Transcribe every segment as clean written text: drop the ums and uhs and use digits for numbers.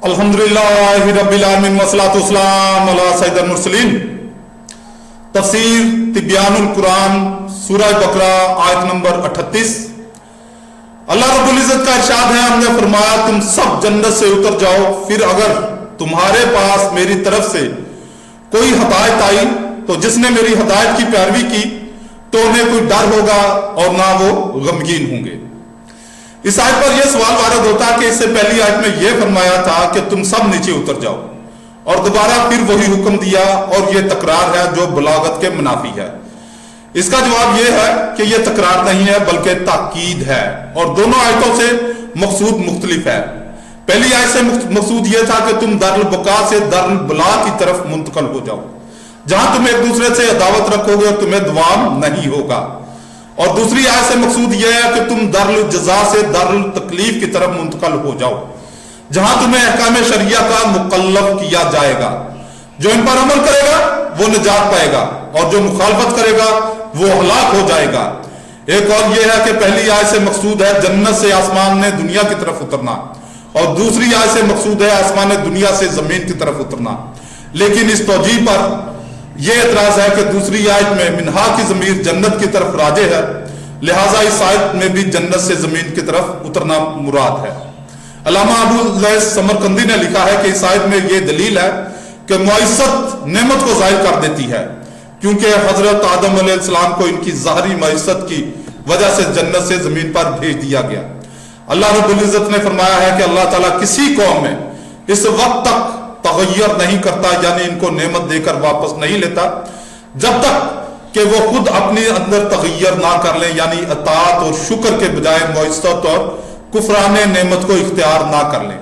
अल्हम्दुलिल्लाहि रब्बिल आलमीन वस्सलातु वस्सलाम अला सय्यिदिल मुरसलीन। तफसीर तिब्यानुल कुरान सूरह बकरा आयत नंबर 38। अल्लाह रब्बुल इज्जत का इरशाद है, हमने फरमाया तुम सब जन्नत से उतर जाओ, फिर अगर तुम्हारे पास मेरी तरफ से कोई हदायत आई तो जिसने मेरी हदायत की पैरवी की तो उन्हें कोई डर होगा और ना वो गमगीन होंगे। इस आयत पर यह सवाल वारद होता है कि इससे पहली आयत में यह फरमाया था कि तुम सब नीचे उतर जाओ, और दोबारा फिर वही हुक्म दिया, और यह तकरार है जो बलागत के मुनाफी है। इसका जवाब यह है कि यह तकरार नहीं है बल्कि ताकीद है, और दोनों आयतों से मकसूद मुख्तलिफ है। पहली आयत से मकसूद यह था कि तुम दारुल बका से दारुल बला की तरफ मुंतकिल हो जाओ, जहां तुम एक दूसरे से अदावत रखोगे और तुम्हें दुआम नहीं होगा। और दूसरी आयत से मकसूद यह है कि तुम दारुल जज़ा से दारुल तकलीफ की तरफ मुंतकिल हो जाओ, जहां तुम्हें अहकाम शरिया का मुकल्लफ किया जाएगा। जो इन पर अमल करेगा वो निजात पाएगा, और जो मुखालफत करेगा वो हलाक हो जाएगा। एक और यह है कि पहली आयत से मकसूद है जन्नत से आसमान ने दुनिया की तरफ उतरना, और दूसरी आयत से मकसूद है आसमान ने दुनिया से जमीन की तरफ उतरना। लेकिन इस तौजीह पर यह एतराज है कि दूसरी आयत में मिन्हा की जमीर जन्नत की तरफ राजे है, लिहाजा इस आयत में भी जन्नत से जमीन की तरफ उतरना मुराद है। अल्लामा अबू लैस समरकंदी ने लिखा है कि इस आयत में यह दलील है कि मुइस्सत नेमत को जाहिर कर देती है, क्योंकि हजरत आदम अलैहिस्सलाम को इनकी ज़ाहरी मुइस्सत की वजह से जन्नत से जमीन पर भेज दिया गया। अल्लाह रब्बुल इज्जत ने फरमाया है कि अल्लाह ताला किसी कौम में इस वक्त तक तगय्युर नहीं करता, यानी इनको नेमत देकर वापस नहीं लेता, जब तक कि वो खुद अपने अंदर तगय्युर ना कर ले, यानी अताअत और शुक्र के बजाय मुइस्सत और कुफराने नेमत को इख्तियार ना कर ले।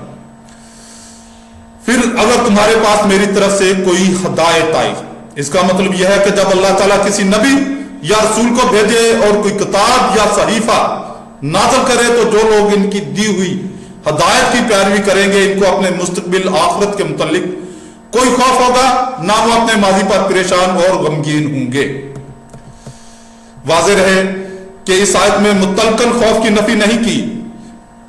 फिर अगर तुम्हारे पास मेरी तरफ से कोई हदायत आई, इसका मतलब यह है कि जब अल्लाह ताला किसी नबी या रसूल को भेजे और कोई किताब या सहीफा नाज़िल करे, तो जो लोग इनकी दी हुई हदायत की पैरवी करेंगे, इनको अपने मुस्तकबिल आखिरत के मुतल्लिक कोई खौफ होगा, ना वो अपने माजी पर परेशान और गमगीन होंगे। वाज़ेह रहे कि इस आयत में मुतलकन खौफ की नफी नहीं की,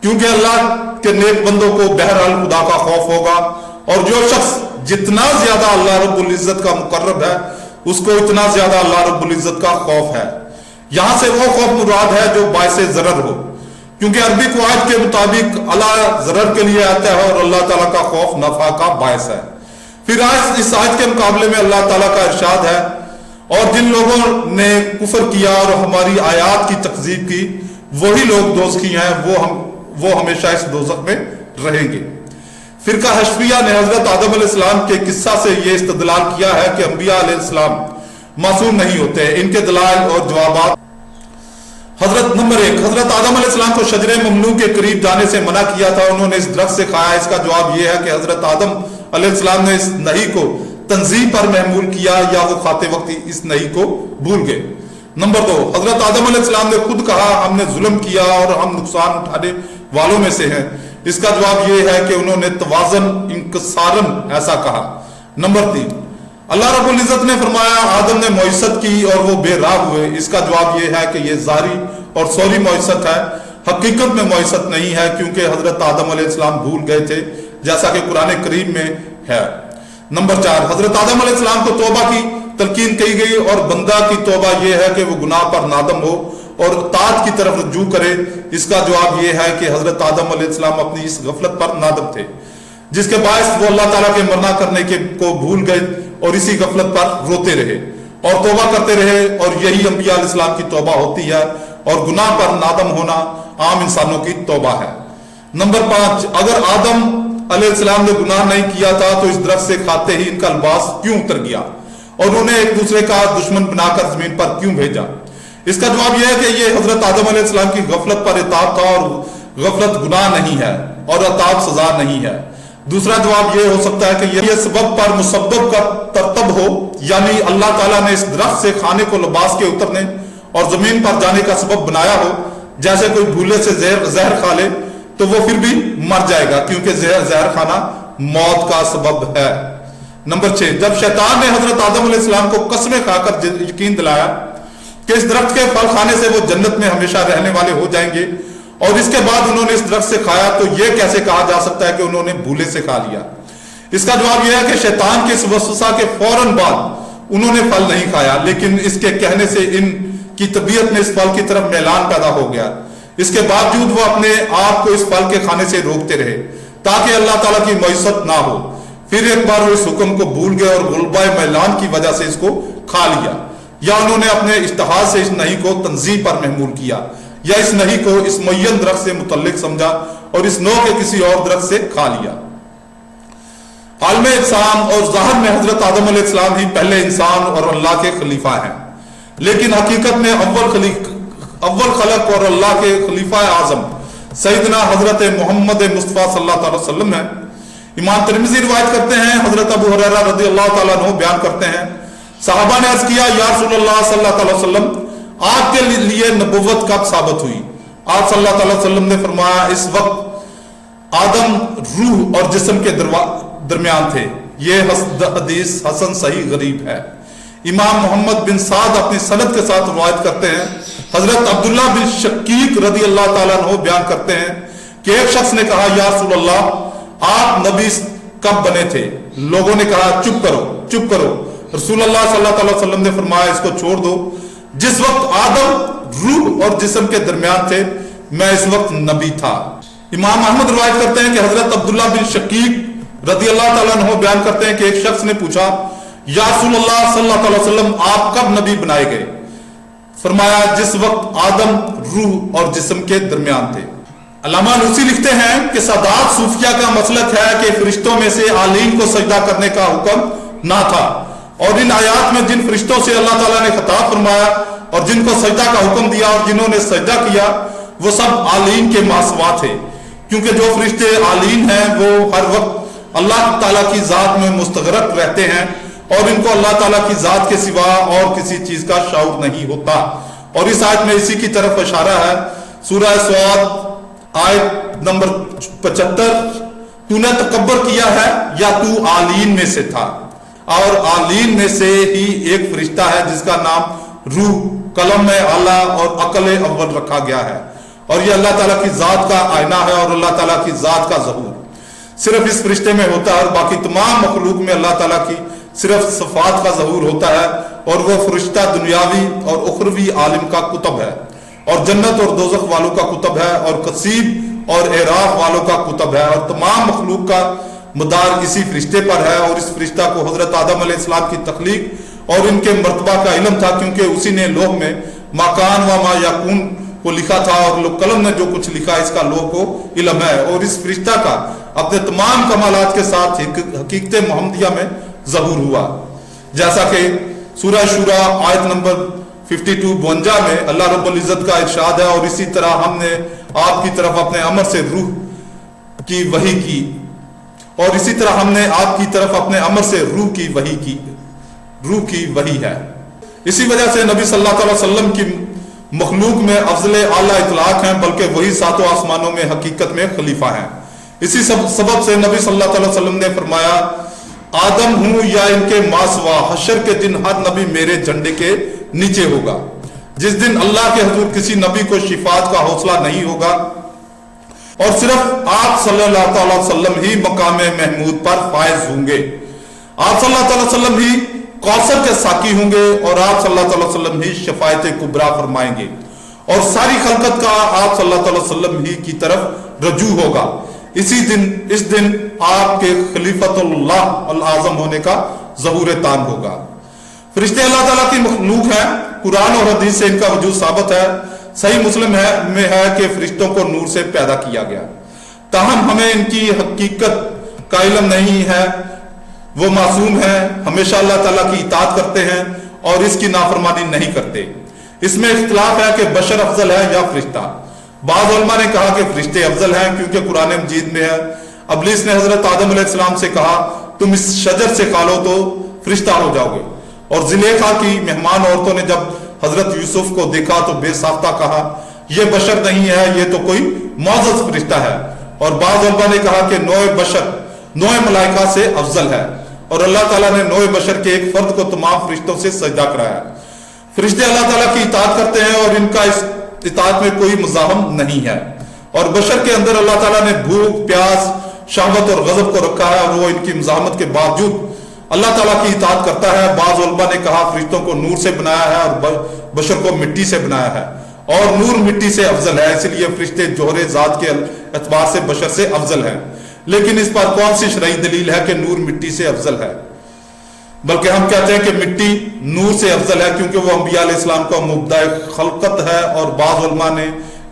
क्योंकि अल्लाह के नेक बंदों को बहरहाल खुदा का खौफ होगा, और जो शख्स जितना ज्यादा अल्लाह रब्बुल इज्जत का मुकर्रब है उसको इतना ज्यादा अल्लाह रब्बुल इज्जत का खौफ है। यहां से वो खौफ मुराद है जो बायसे ज़रर हो, क्योंकि अरबी क़वाइद के मुताबिक अल्लाह ज़रर के लिए आता है और अल्लाह ताला का खौफ नफा का बायस है। फिर आज इस आयत के मुकाबले में अल्लाह ताला का इरशाद है, और जिन लोगों ने कुफर किया और हमारी आयात की तकज़ीब की वही लोग दोज़खी हैं, वो हमेशा इस दोज़ख में रहेंगे। फिरका हशफिया ने हजरत आदम अलैहिस्सलाम के किस्सा से यह इस्तदलाल किया है कि अंबिया अलैहिस्सलाम मासूम नहीं होते। इनके दलाइल और जवाबात नंबर 1, हजरत आदम अलैहिस्सलाम को शजरे ममनू के करीब जाने से मना किया था, उन्होंने इस दरख्त से खाया। इसका जवाब यह है कि हजरत आदम अलैहिस्सलाम ने इस नही को तंजीम पर महमूल किया, या वो खाते वक्त इस नही को भूल गए। नंबर 2, हजरत आदम अलैहिस्सलाम ने खुद कहा हमने जुल्म किया और हम नुकसान उठाने वालों में से हैं। इसका जवाब यह है कि उन्होंने तवाज़न इंकसारन ऐसा कहा। नंबर 3, अल्लाह रब्बुल इज्जत ने फरमाया आदम ने मुइस्सत की और वो बेराह हुए। इसका जवाब यह है कि यह ज़ाहिरी और सौरी मुइस्सत है, हकीकत में मुइस्सत नहीं है, क्योंकि हजरत आदम अलैहिस्सलाम भूल गए थे, जैसा कि कुरान करीम में है। नंबर 4, हजरत आदम अलैहिस्सलाम को तौबा की तलकीन की गई, और बंदा की तौबा यह है कि वो गुनाह पर नादम हो और ताज की तरफ रुजू करे। इसका जवाब यह है कि हजरत आदम अलैहिस्सलाम अपनी इस गफलत पर नादम थे, जिसके बायस वो अल्लाह ताला के मना करने के को भूल गए और इसी गफलत पर रोते रहे और तौबा करते रहे, और यही अंबिया अलैहिस्सलाम की तौबा होती है, और गुनाह पर नादम होना आम इंसानों की तौबा है। नंबर 5, अगर आदम अलैहिस्सलाम ने गुनाह नहीं किया था तो इस दरख्त से खाते ही इनका लिबास क्यों उतर गया, और उन्हें एक दूसरे का दुश्मन बनाकर जमीन पर क्यों भेजा? इसका जवाब यह है कि यह हजरत आदम अलैहिस्सलाम की गफलत पर इताब था, और गफलत गुनाह नहीं है और इताब सजा नहीं है। दूसरा जवाब यह हो सकता है कि यह सबब पर मुसब्बब का तरतब हो, यानी अल्लाह ताला ने इस दरख्त से खाने को लिबास के उतरने और जमीन पर जाने का सबब बनाया हो। जैसे कोई भूले से जहर खा ले तो वो फिर भी मर जाएगा, क्योंकि जहर खाना मौत का सबब है। नंबर 6, जब शैतान ने हजरत आदम अलैहिस्सलाम को कसमें खाकर यकीन दिलाया कि इस दरख्त के फल खाने से वो जन्नत में हमेशा रहने वाले हो जाएंगे اور اس کے بعد انہوں نے اس درخت سے کھایا تو یہ کیسے کہا جا سکتا ہے کہ انہوں نے بھولے سے کھا لیا؟ اس کا جواب یہ ہے کہ شیطان کے اس وسوسہ کے فوراً بعد انہوں نے پھل نہیں کھایا، لیکن اس کے کہنے سے ان کی طبیعت میں اس پھل کی طرف میلان پیدا ہو گیا۔ اس کے باوجود وہ اپنے آپ کو اس پھل کے کھانے سے روکتے رہے تاکہ اللہ تعالیٰ کی معیشت نہ ہو۔ پھر ایک بار وہ اس حکم کو بھول گئے اور غلبہ میلان کی وجہ سے اس کو کھا لیا، یا انہوں نے اپنے اشتہا سے اس نہیں کو تنزیہ پر محمول کیا، یا اس نہیں کو اس معین درخت سے متعلق سمجھا اور اس نوع کے کسی اور درخت سے کھا لیا۔ عالم اجسام اور ظاہر میں حضرت آدم علیہ السلام ہی پہلے انسان اور اللہ کے خلیفہ ہیں، لیکن حقیقت میں اول خلق اور اللہ کے خلیفہ اعظم سیدنا حضرت محمد مصطفیٰ صلی اللہ علیہ وسلم ہیں۔ امام ترمذی روایت کرتے ہیں، حضرت ابو ہریرہ رضی اللہ تعالیٰ عنہ بیان کرتے ہیں، صحابہ نے عرض کیا یا رسول اللہ صلی اللہ علیہ وسلم، آپ کے لیے نبوت کب ثابت ہوئی؟ آپ صلی اللہ علیہ وسلم نے فرمایا، اس وقت آدم روح اور جسم کے درمیان تھے۔ یہ حدیث حسن صحیح غریب ہے۔ امام محمد بن سعد اپنی سند کے ساتھ روایت کرتے ہیں، حضرت عبداللہ بن شقیق رضی اللہ تعالیٰ عنہ بیان کرتے ہیں کہ ایک شخص نے کہا یا رسول اللہ، آپ نبی کب بنے تھے؟ لوگوں نے کہا چپ کرو چپ کرو۔ رسول اللہ صلی اللہ علیہ وسلم نے فرمایا، اس کو چھوڑ دو، جس وقت آدم روح اور جسم کے درمیان تھے میں اس وقت نبی تھا۔ امام احمد روایت کرتے ہیں کہ حضرت عبداللہ بن شقیق رضی اللہ تعالیٰ عنہ بیان کرتے ہیں کہ ایک شخص نے پوچھا یا رسول اللہ صلی اللہ علیہ وسلم، آپ کب نبی بنائے گئے؟ فرمایا، جس وقت آدم روح اور جسم کے درمیان تھے۔ علامہ لوسی لکھتے ہیں کہ سادات صوفیہ کا مسلک ہے کہ فرشتوں میں سے عالین کو سجدہ کرنے کا حکم نہ تھا، اور ان آیات میں جن فرشتوں سے اللہ تعالیٰ نے خطاب فرمایا اور جن کو سجدہ کا حکم دیا اور جنہوں نے سجدہ کیا وہ سب عالین کے ماسوا تھے، کیونکہ جو فرشتے عالین ہیں وہ ہر وقت اللہ تعالیٰ کی ذات میں مستغرق رہتے ہیں اور ان کو اللہ تعالیٰ کی ذات کے سوا اور کسی چیز کا شعور نہیں ہوتا۔ اور اس آیت میں اسی کی طرف اشارہ ہے، سورہ سعد آیت نمبر 75، تو نے تکبر کیا ہے یا تو عالین میں سے تھا؟ اور عالین میں سے ہی ایک فرشتہ ہے جس کا نام روح، قلم اعلیٰ اور عقل اول رکھا گیا ہے، اور یہ اللہ تعالیٰ کی ذات کا آئینہ ہے اور اللہ تعالیٰ کی ذات کا ظہور صرف اس فرشتے میں ہوتا ہے، اور باقی تمام مخلوق میں اللہ تعالیٰ کی صرف صفات کا ظہور ہوتا ہے، اور وہ فرشتہ دنیاوی اور اخروی عالم کا کتب ہے، اور جنت اور دوزخ والوں کا کتب ہے، اور قصیب اور اعراف والوں کا کتب ہے، اور تمام مخلوق کا مدار اسی فرشتے پر ہے۔ اور اس فرشتہ کو حضرت آدم علیہ السلام کی تخلیق اور ان کے مرتبہ کا علم تھا، کیونکہ اسی نے لوح میں ما کان و ما یکون کو لکھا تھا، اور قلم نے جو کچھ لکھا اس کا لوح کو علم ہے۔ اور اس فرشتہ کا اپنے تمام کمالات کے ساتھ حقیقت محمدیہ میں ظہور ہوا، جیسا کہ سورہ شورى آیت نمبر 52 میں اللہ رب العزت کا ارشاد ہے، اور اسی طرح ہم نے آپ کی طرف اپنے امر سے روح کی وحی کی، اور اسی طرح ہم نے آپ کی طرف اپنے امر سے روح کی وحی ہے۔ اسی وجہ سے نبی صلی اللہ علیہ وسلم کی مخلوق میں افضل اعلیٰ اطلاق ہیں، بلکہ وہی ساتوں آسمانوں میں حقیقت میں خلیفہ ہیں۔ اسی سبب سے نبی صلی اللہ علیہ وسلم نے فرمایا، آدم ہوں یا ان کے ماسوا، حشر کے دن ہر نبی میرے جھنڈے کے نیچے ہوگا۔ جس دن اللہ کے حضور کسی نبی کو شفاعت کا حوصلہ نہیں ہوگا، اور صرف آپ صلی اللہ علیہ وسلم ہی مقام محمود پر فائز ہوں گے۔ آپ صلی اللہ علیہ وسلم ہی کوثر کے ساقی ہوں گے، اور آپ صلی اللہ علیہ وسلم ہی شفاعت کبریٰ فرمائیں گے، اور ساری خلقت کا آپ صلی اللہ علیہ وسلم ہی کی طرف رجوع ہوگا۔ اس دن آپ کے خلیفۃ اللہ العظم ہونے کا ظہور تام ہوگا۔ فرشتے اللہ تعالیٰ کی مخلوق ہیں، قرآن اور حدیث سے ان کا وجود ثابت ہے۔ صحیح مسلم میں ہے کہ فرشتوں کو نور سے پیدا کیا گیا، تاہم ہمیں ان کی حقیقت کا علم نہیں ہے۔ وہ معصوم ہیں، ہمیشہ اللہ تعالیٰ کی اطاعت کرتے ہیں اور اس کی نافرمانی نہیں کرتے۔ اس میں اختلاف ہے کہ بشر افضل ہے یا فرشتہ۔ بعض علماء نے کہا کہ فرشتے افضل ہیں، کیونکہ قرآن مجید میں ہے، ابلیس نے حضرت آدم علیہ السلام سے کہا تم اس شجر سے کھا لو تو فرشتہ ہو جاؤ گے، اور زلیخا کی مہمان عورتوں نے جب حضرت یوسف کو دیکھا تو بے ساختہ کہا یہ بشر نہیں ہے، یہ تو کوئی معزز فرشتہ ہے۔ اور بعض علماء نے کہا کہ نوع بشر نوع ملائکہ سے افضل ہے، اور اللہ تعالیٰ نے نوع بشر کے ایک فرد کو تمام فرشتوں سے سجدہ کرایا۔ فرشتے اللہ تعالیٰ کی اطاعت کرتے ہیں اور ان کا اس اطاعت میں کوئی مزاحم نہیں ہے۔ और बशर के अंदर अल्लाह ताला ने भूख, प्यास, शहवत और गजब को रखा है, और वो इनकी मज़ाहमत के बावजूद अल्लाह ताला की इताअत करता है। बाज़ उलमा ने कहा फरिश्तों को नूर से बनाया है और बशर को मिट्टी से बनाया है, और नूर मिट्टी से अफजल है, इसलिए फरिश्ते जोहरे जात के एतबार से बशर से अफजल है। लेकिन इस पर कौन सी शरई दलील है कि नूर मिट्टी से अफजल है? बल्कि हम कहते हैं कि मिट्टी नूर से अफजल है क्योंकि वो अंबिया अलैहिस्सलाम का मुब्दाए खलकत है। और बाज़ उलमा ने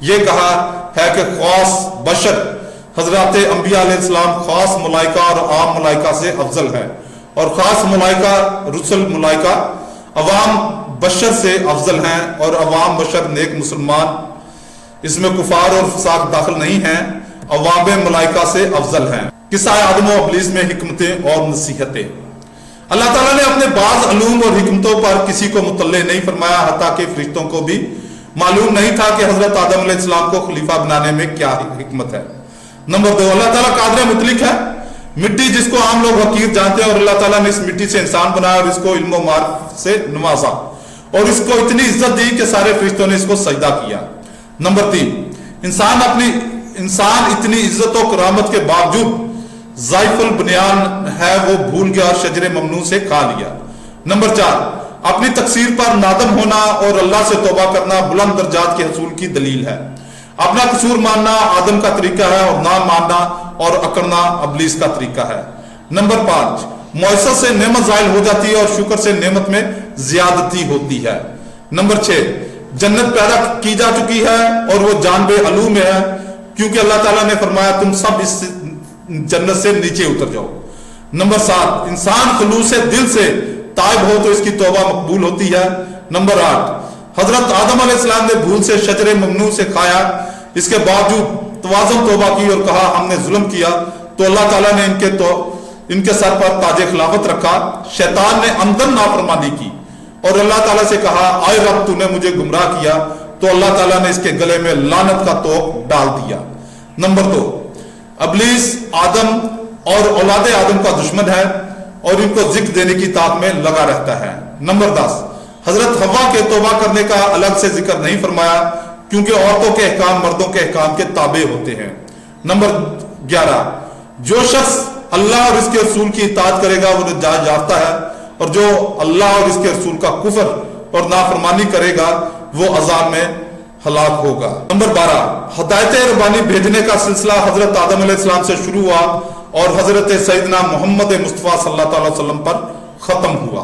यह कहा है कि खास बशर हजरत अंबिया अलैहिस्सलाम खास मलाइका और आम मलाइका से अफजल है, और खास मलाइका रुसल मलाइका अवाम बशर से अफजल हैं, और अवाम बशर नेक मुसलमान, इसमें कुफार और फसाक दाखिल नहीं हैं, अवाम मलाइका से अफजल हैं। किस्सा आदम व इब्लीस में हिकमतें और नसीहतें। अल्लाह ताला ने अपने बाज़ अलूम और हिकमतों पर किसी को मुतल्ले नहीं फरमाया, हत्ता कि फरिश्तों को भी मालूम नहीं था कि हजरत आदम अलैहिस्सलाम को खलीफा बनाने में क्या हिकमत है। नंबर 2, अल्लाह ताला कादिर मुतलिक है। मिट्टी जिसको आम लोग हकीर जानते हैं, और अल्लाह ताला ने इस मिट्टी से इंसान बनाया और इसको इल्म व मारिफत से नवाजा, और इसको इतनी इज्जत दी कि सारे फरिश्तों ने इसको सजदा किया। नंबर 3, इंसान इतनी इज्जत और करामत के बावजूद ज़ाइफुल बुनियान है, वो भूल गया और शजरे ममनू से खा लिया। नंबर 4, अपनी तकसीर पर नादम होना और अल्लाह से तौबा करना बुलंद दर्जात के हसूल की दलील है। अपना कसूर मानना आदम का तरीका है, और ना मानना और अकड़ना इब्लीस का तरीका है। नंबर 5, मुअस्सस से नेमत ज़ाइल हो जाती है और शुक्र से नेमत में ज्यादती होती है। नंबर 6, जन्नत पैदा की जा चुकी है और वो जानबे अलू में है, क्योंकि अल्लाह ताला ने फरमाया तुम सब इस जन्नत से नीचे उतर जाओ। नंबर 7, इंसान खुलूस दिल से ताइब हो तो इसकी तौबा मकबूल होती है। नंबर 8, हजरत आदम अलैहिस्सलाम ने भूल से शजरे ममनू से खाया, इसके बावजूद तवाज़ुन तौबा की और कहा हमने जुल्म किया, तो अल्लाह ताला ने इनके सर पर ताजे खिलाफत रखा। शैतान ने अंदर नाफरमानी की और अल्लाह ताला से कहा आए रब तूने मुझे गुमराह किया, तो अल्लाह ताला ने इसके गले में लानत का तोप डाल दिया। नंबर 2, इब्लीस आदम और औलादे आदम का दुश्मन है और इनको जिक्र देने की ताक में लगा रहता है। नंबर 10, हजरत हवा के तौबा करने का अलग से जिक्र नहीं फरमाया, क्योंकि औरतों के अहकाम मर्दों के अहकाम के ताबे होते हैं। नंबर 11, जो शख्स अल्लाह और इसके रसूल की इताअत करेगा वो नजात याफ्ता है, और जो अल्लाह और इसके रसूल का कुफर और नाफरमानी करेगा वो अज़ाब में हलाक होगा। नंबर 12, हिदायत रब्बानी भेजने का सिलसिला हजरत आदम अलैहिस्सलाम से शुरू हुआ और हजरत सैयदना मोहम्मद मुस्तफ़ा सल्लल्लाहु अलैहि वसल्लम पर खत्म हुआ।